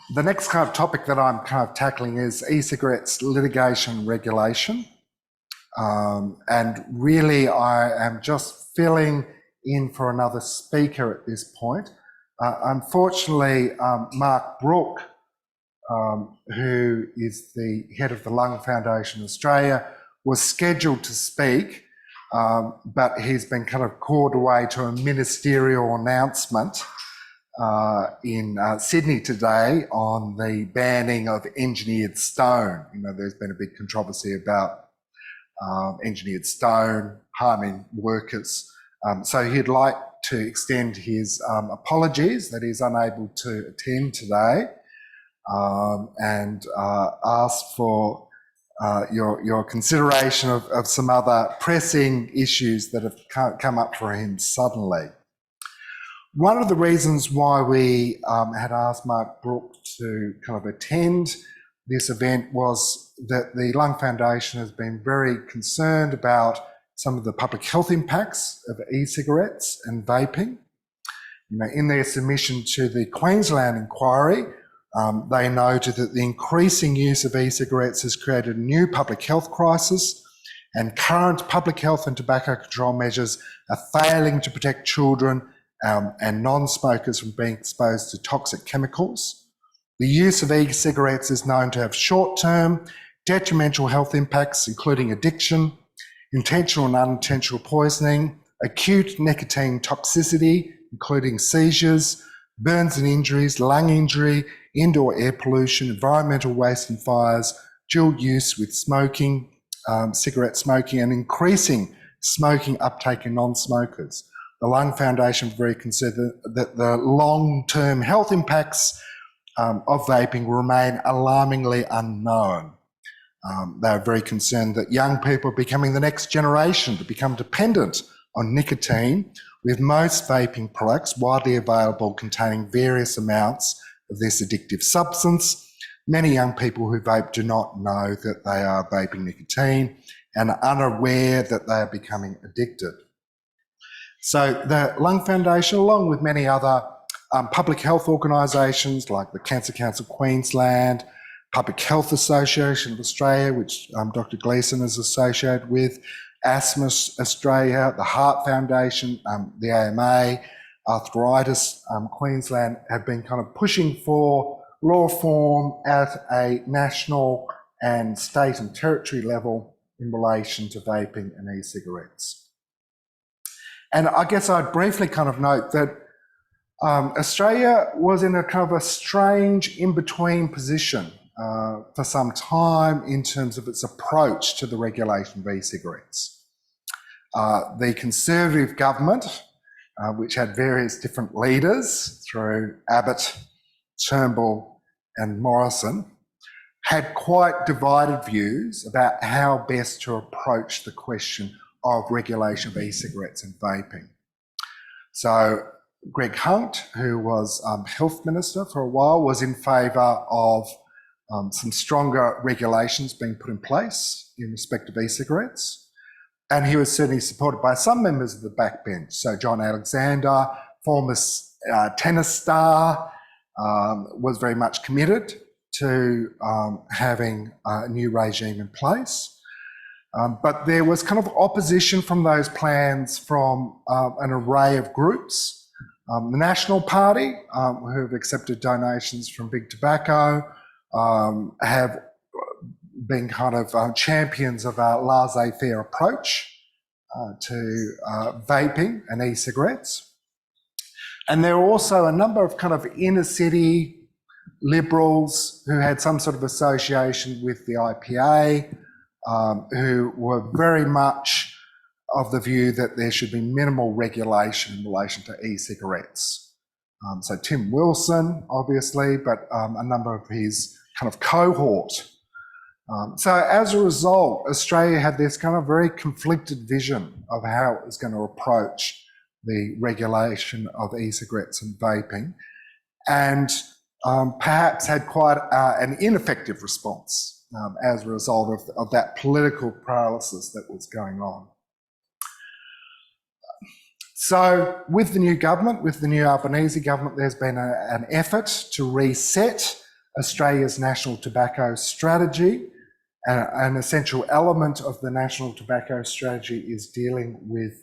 The next kind of topic that I'm kind of tackling is e-cigarettes litigation and regulation. And really I am just filling in for another speaker at this point. Unfortunately, Mark Brook, who is the head of the Lung Foundation Australia, was scheduled to speak, but he's been kind of called away to a ministerial announcement in Sydney today on the banning of engineered stone. You know, there's been a big controversy about engineered stone harming workers. So he'd like to extend his apologies that he's unable to attend today, and ask for your consideration of some other pressing issues that have come up for him suddenly. One of the reasons why we had asked Mark Brook to kind of attend this event was that the Lung Foundation has been very concerned about some of the public health impacts of e-cigarettes and vaping. You know, in their submission to the Queensland inquiry, they noted that the increasing use of e-cigarettes has created a new public health crisis, and current public health and tobacco control measures are failing to protect children and non-smokers from being exposed to toxic chemicals. The use of e-cigarettes is known to have short-term detrimental health impacts, including addiction, intentional and unintentional poisoning, acute nicotine toxicity, including seizures, burns and injuries, lung injury, indoor air pollution, environmental waste and fires, dual use with smoking, cigarette smoking, and increasing smoking uptake in non-smokers. The Lung Foundation is very concerned that the long-term health impacts of vaping remain alarmingly unknown. They're very concerned that young people are becoming the next generation to become dependent on nicotine, with most vaping products widely available containing various amounts of this addictive substance. Many young people who vape do not know that they are vaping nicotine and are unaware that they are becoming addicted. So the Lung Foundation, along with many other public health organisations like the Cancer Council Queensland, Public Health Association of Australia, which Dr. Gleeson is associated with, Asthma Australia, the Heart Foundation, the AMA, Arthritis Queensland, have been kind of pushing for law reform at a national and state and territory level in relation to vaping and e-cigarettes. And I guess I'd briefly kind of note that Australia was in a kind of a strange in-between position for some time in terms of its approach to the regulation of e-cigarettes. The Conservative government, which had various different leaders through Abbott, Turnbull and Morrison, had quite divided views about how best to approach the question of regulation of e-cigarettes and vaping. So Greg Hunt, who was Health Minister for a while, was in favour of some stronger regulations being put in place in respect of e-cigarettes. And he was certainly supported by some members of the backbench. So John Alexander, former tennis star, was very much committed to having a new regime in place. But there was kind of opposition from those plans from an array of groups. The National Party, who have accepted donations from Big Tobacco, have been kind of champions of a laissez-faire approach to vaping and e-cigarettes. And there are also a number of kind of inner city liberals who had some sort of association with the IPA, who were very much of the view that there should be minimal regulation in relation to e-cigarettes. So Tim Wilson, obviously, but a number of his kind of cohort. So as a result, Australia had this kind of very conflicted vision of how it was going to approach the regulation of e-cigarettes and vaping, and perhaps had quite an ineffective response as a result of that political paralysis that was going on. So with the new government, with the new Albanese government, there's been an effort to reset Australia's national tobacco strategy. An essential element of the national tobacco strategy is dealing with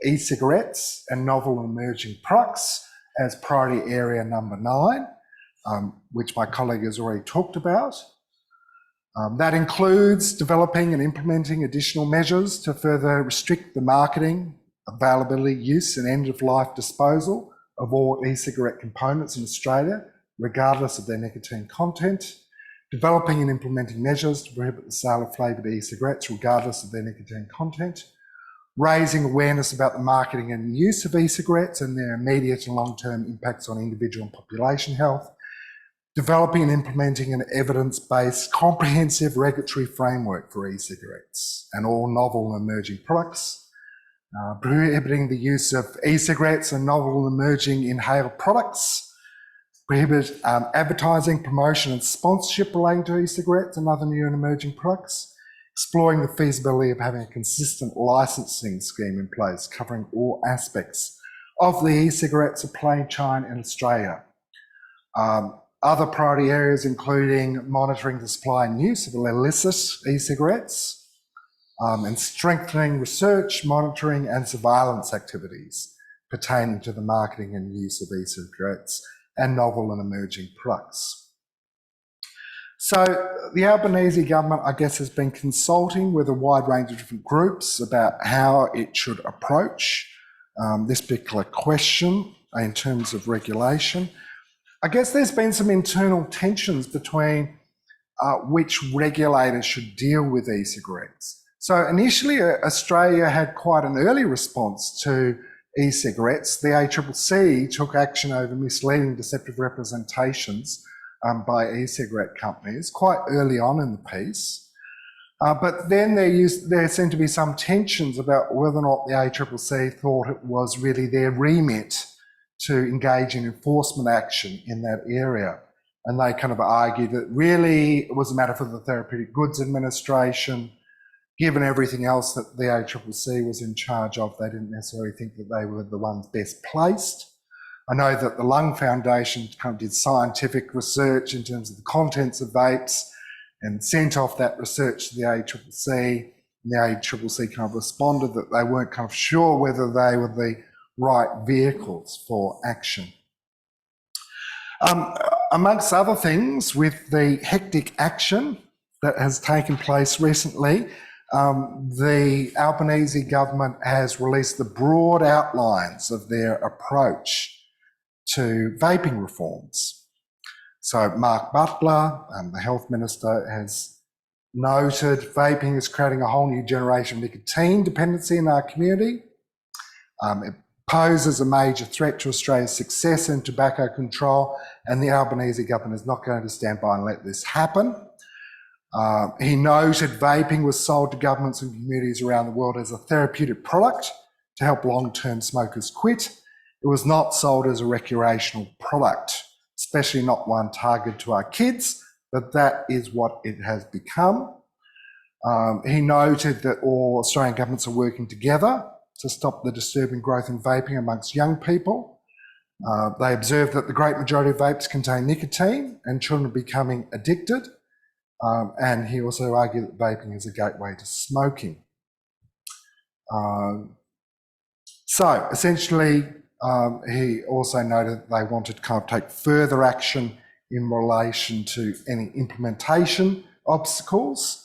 e-cigarettes and novel emerging products as priority area number 9, which my colleague has already talked about. That includes developing and implementing additional measures to further restrict the marketing, availability, use and end-of-life disposal of all e-cigarette components in Australia, regardless of their nicotine content. Developing and implementing measures to prohibit the sale of flavoured e-cigarettes, regardless of their nicotine content. Raising awareness about the marketing and use of e-cigarettes and their immediate and long-term impacts on individual and population health. Developing and implementing an evidence-based comprehensive regulatory framework for e-cigarettes and all novel and emerging products. Prohibiting the use of e-cigarettes and novel emerging inhaled products. Prohibit advertising, promotion and sponsorship relating to e-cigarettes and other new and emerging products. Exploring the feasibility of having a consistent licensing scheme in place covering all aspects of the e-cigarette supply chain in Australia. Other priority areas including monitoring the supply and use of illicit e-cigarettes and strengthening research, monitoring and surveillance activities pertaining to the marketing and use of e-cigarettes and novel and emerging products. So the Albanese government, I guess, has been consulting with a wide range of different groups about how it should approach this particular question in terms of regulation. I guess there's been some internal tensions between which regulators should deal with e-cigarettes. So initially, Australia had quite an early response to e-cigarettes. The ACCC took action over misleading deceptive representations by e-cigarette companies quite early on in the piece. But then there seemed to be some tensions about whether or not the ACCC thought it was really their remit to engage in enforcement action in that area. And they kind of argued that really it was a matter for the Therapeutic Goods Administration. Given everything else that the ACCC was in charge of, they didn't necessarily think that they were the ones best placed. I know that the Lung Foundation kind of did scientific research in terms of the contents of vapes and sent off that research to the ACCC. And the ACCC kind of responded that they weren't kind of sure whether they were the right vehicles for action. Amongst other things, with the hectic action that has taken place recently, the Albanese government has released the broad outlines of their approach to vaping reforms. So Mark Butler, the Health Minister, has noted vaping is creating a whole new generation of nicotine dependency in our community. It poses a major threat to Australia's success in tobacco control, and the Albanese government is not going to stand by and let this happen. He noted vaping was sold to governments and communities around the world as a therapeutic product to help long-term smokers quit. It was not sold as a recreational product, especially not one targeted to our kids, but that is what it has become. He noted that all Australian governments are working together to stop the disturbing growth in vaping amongst young people. They observed that the great majority of vapes contain nicotine and children are becoming addicted. And he also argued that vaping is a gateway to smoking. So essentially, he also noted that they wanted to kind of take further action in relation to any implementation obstacles,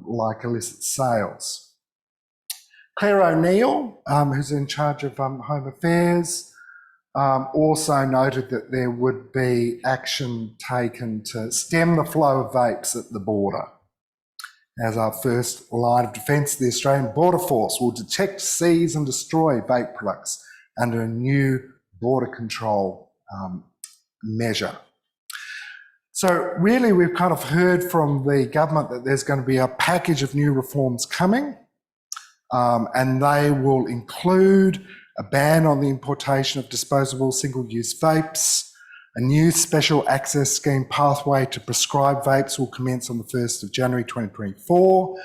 like illicit sales. Claire O'Neill, who's in charge of Home Affairs, also noted that there would be action taken to stem the flow of vapes at the border. As our first line of defence, the Australian Border Force will detect, seize and destroy vape products under a new border control measure. So really we've kind of heard from the government that there's going to be a package of new reforms coming, and they will include a ban on the importation of disposable single-use vapes. A new special access scheme pathway to prescribed vapes will commence on the 1st of January 2024,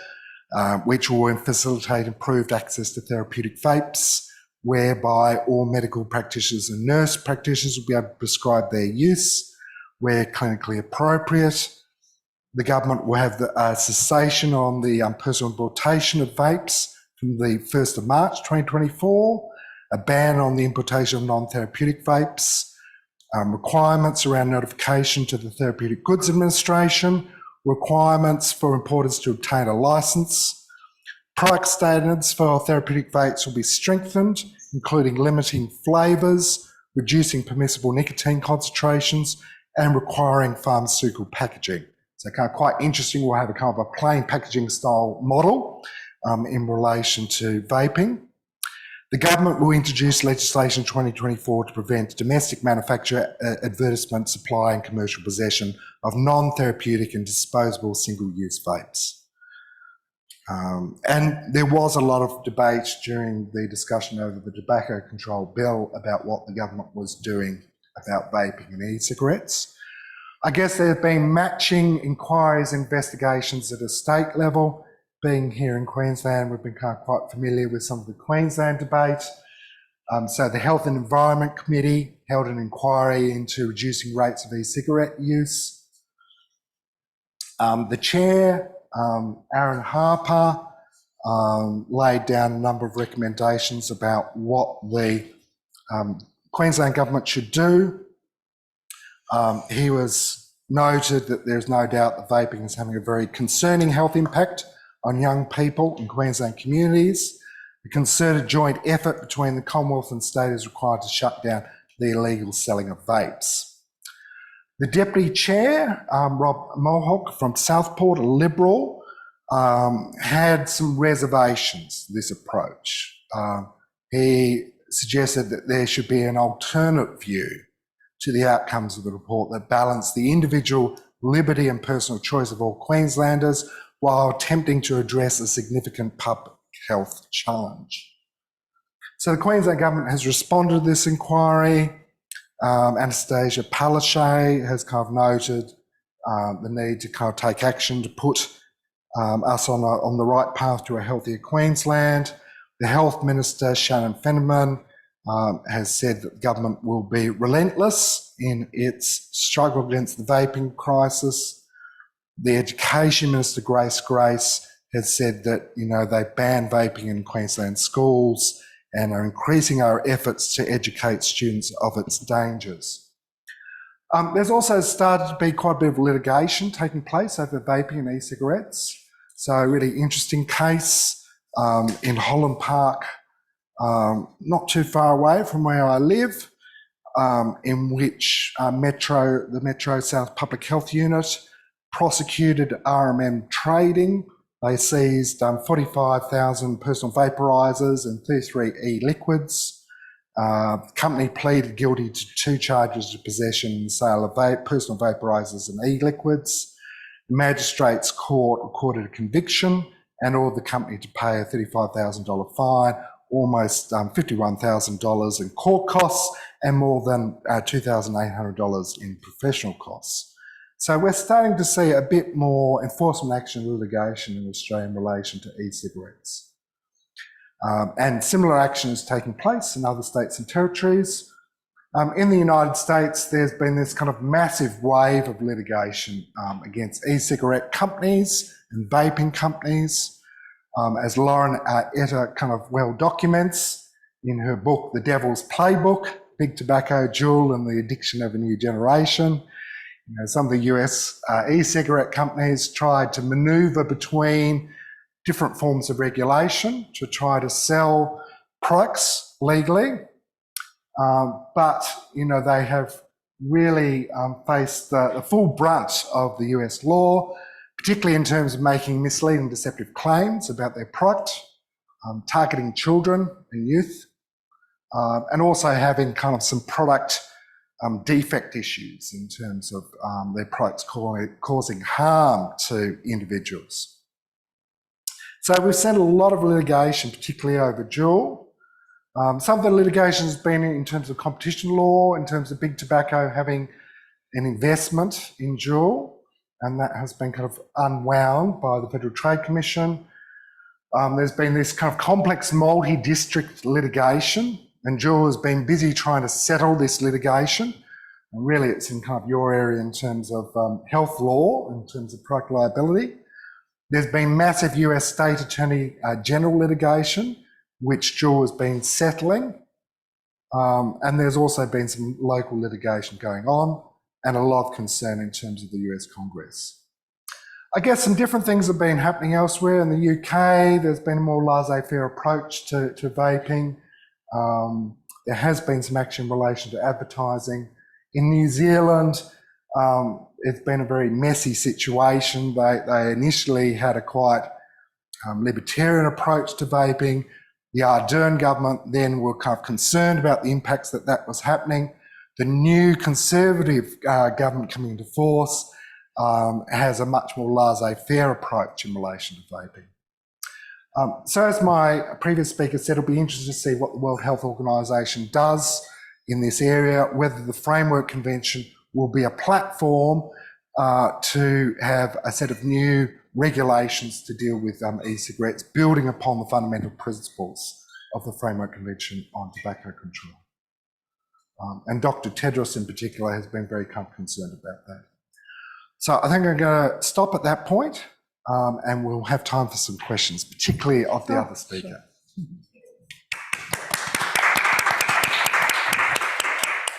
which will facilitate improved access to therapeutic vapes, whereby all medical practitioners and nurse practitioners will be able to prescribe their use. where clinically appropriate. The government will have the cessation on the personal importation of vapes from the 1st of March 2024, a ban on the importation of non-therapeutic vapes, requirements around notification to the Therapeutic Goods Administration, requirements for importers to obtain a licence. Product standards for therapeutic vapes will be strengthened, including limiting flavours, reducing permissible nicotine concentrations, and requiring pharmaceutical packaging. So kind of quite interesting, we'll have a kind of a plain packaging style model in relation to vaping. The government will introduce legislation 2024 to prevent domestic manufacture, advertisement, supply and commercial possession of non-therapeutic and disposable single-use vapes. And there was a lot of debate during the discussion over the tobacco control bill about what the government was doing about vaping and e-cigarettes. I guess there have been matching inquiries, investigations at a state level. Being here in Queensland, we've been kind of quite familiar with some of the Queensland debate. So the Health and Environment Committee held an inquiry into reducing rates of e-cigarette use. The chair, Aaron Harper, laid down a number of recommendations about what the Queensland government should do. He was noted that there's no doubt that vaping is having a very concerning health impact on young people in Queensland communities. A concerted joint effort between the Commonwealth and state is required to shut down the illegal selling of vapes. The Deputy Chair, Rob Mohawk from Southport, a Liberal, had some reservations to this approach. He suggested that there should be an alternate view to the outcomes of the report that balance the individual liberty and personal choice of all Queenslanders while attempting to address a significant public health challenge. So the Queensland Government has responded to this inquiry. Anastasia Palaszczuk has kind of noted the need to kind of take action to put us on the right path to a healthier Queensland. The Health Minister, Shannon Fenneman, has said that the government will be relentless in its struggle against the vaping crisis. The Education Minister, Grace has said that, they ban vaping in Queensland schools and are increasing our efforts to educate students of its dangers. There's also started to be quite a bit of litigation taking place over vaping and e-cigarettes. So a really interesting case in Holland Park, not too far away from where I live, in which the Metro South Public Health Unit prosecuted M&R Trading. They seized 45,000 personal vaporisers and 33 e-liquids. The company pleaded guilty to 2 charges of possession and sale of personal vaporisers and e-liquids. The Magistrate's court recorded a conviction and ordered the company to pay a $35,000 fine, almost $51,000 in court costs and more than $2,800 in professional costs. So we're starting to see a bit more enforcement action and litigation in Australia in relation to e-cigarettes. And similar action is taking place in other states and territories. In the United States, there's been this kind of massive wave of litigation against e-cigarette companies and vaping companies. As Lauren Etta kind of well documents in her book, The Devil's Playbook, Big Tobacco, Juul and the Addiction of a New Generation. Some of the US e-cigarette companies tried to manoeuvre between different forms of regulation to try to sell products legally. But, they have really faced the full brunt of the US law, particularly in terms of making misleading, deceptive claims about their product, targeting children and youth, and also having kind of some product defect issues in terms of their products causing harm to individuals. So we've seen a lot of litigation, particularly over Juul. Some of the litigation has been in terms of competition law, in terms of big tobacco having an investment in Juul, and that has been kind of unwound by the Federal Trade Commission. There's been this kind of complex multi-district litigation, and Juul has been busy trying to settle this litigation And really it's in kind of your area in terms of health law, in terms of product liability. There's been massive US State Attorney General litigation, which Jewel has been settling. And there's also been some local litigation going on and a lot of concern in terms of the US Congress. I guess some different things have been happening elsewhere. In the UK, there's been a more laissez-faire approach to vaping. There has been some action in relation to advertising. In New Zealand, it's been a very messy situation. They initially had a quite libertarian approach to vaping. The Ardern government then were kind of concerned about the impacts that was happening. The new Conservative government coming into force has a much more laissez-faire approach in relation to vaping. So as my previous speaker said, it'll be interesting to see what the World Health Organization does in this area, whether the Framework Convention will be a platform to have a set of new regulations to deal with e-cigarettes, building upon the fundamental principles of the Framework Convention on Tobacco Control. And Dr. Tedros in particular has been very concerned about that. So I think I'm going to stop at that point, and we'll have time for some questions, particularly of the other speaker. Sure.